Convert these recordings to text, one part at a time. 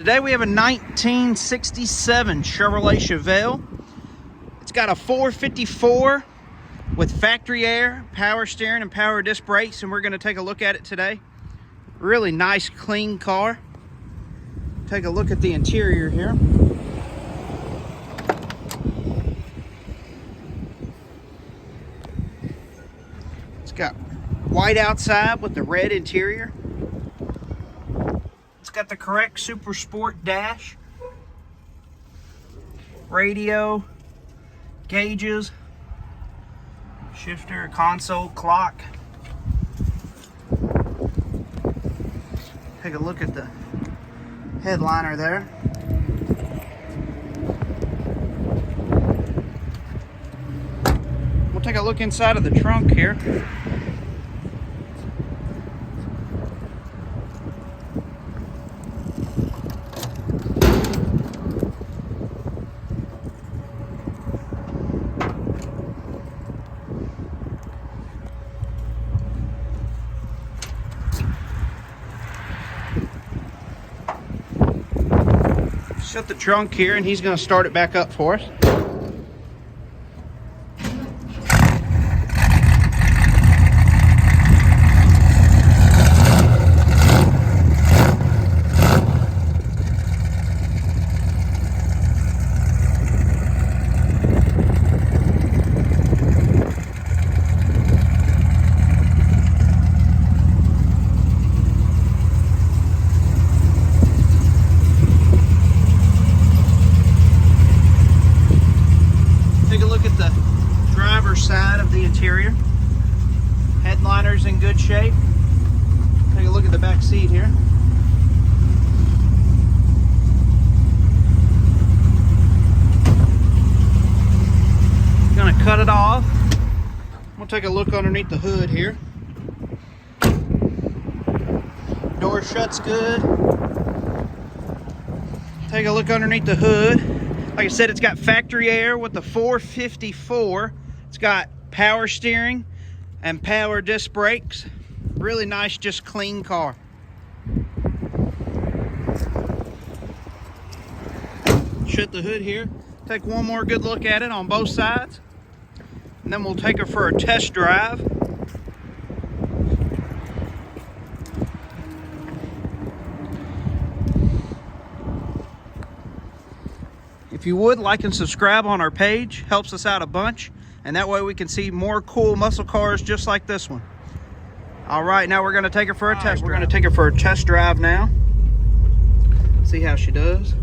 Today we have a 1967 Chevrolet Chevelle. It's got a 454 with factory air, power steering, and power disc brakes, and we're going to take a look at it today. Really nice, clean car. Take a look at the interior here. It's got white outside with the red interior. It's got the correct Super Sport dash, radio, gauges, shifter, console, clock. Take a look at the headliner there. We'll take a look inside of the trunk here. Shut the trunk here and he's going to start it back up for us. Take a look at the driver's side of the interior. Headliner's in good shape. Take a look at the back seat here. Gonna cut it off. We'll take a look underneath the hood here. Door shuts good. Take a look underneath the hood. Like I said, it's got factory air with the 454. It's got power steering and power disc brakes. Really nice, just clean car. Shut the hood here. Take one more good look at it on both sides. And then we'll take her for a test drive. If you would, like and subscribe on our page, helps us out a bunch, and that way we can see more cool muscle cars just like this one. All right, now we're going to take her for a test drive. We're going to take her for a test drive now. See how she does.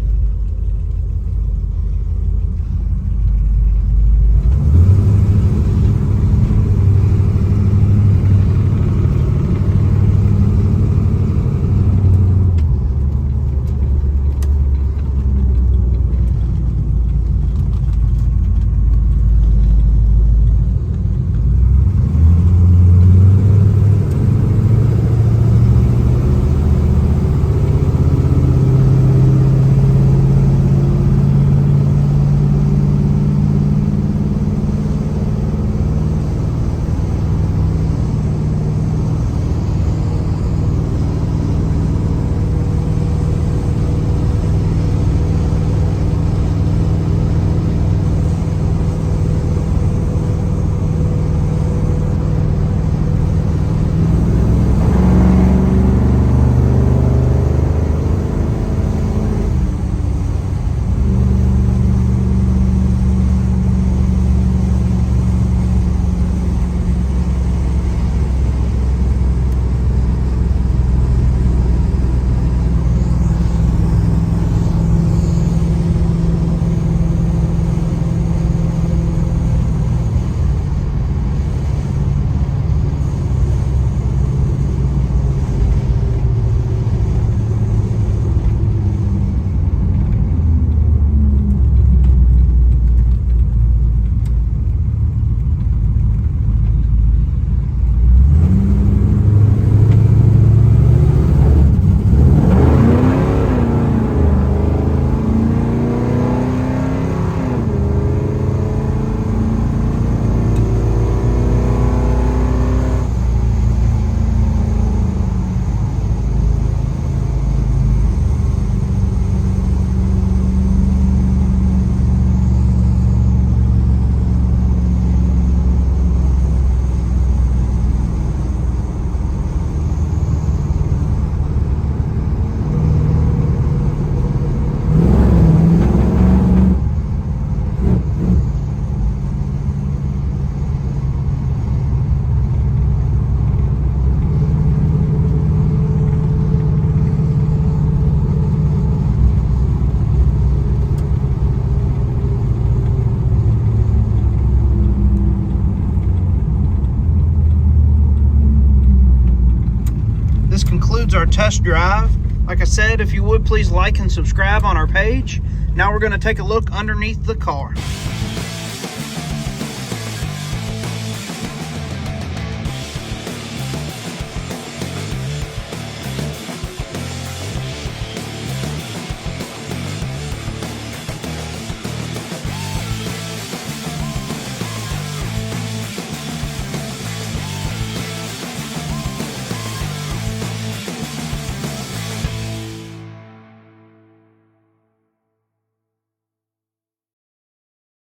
test drive. Like I said, if you would, please like and subscribe on our page. Now we're going to take a look underneath the car.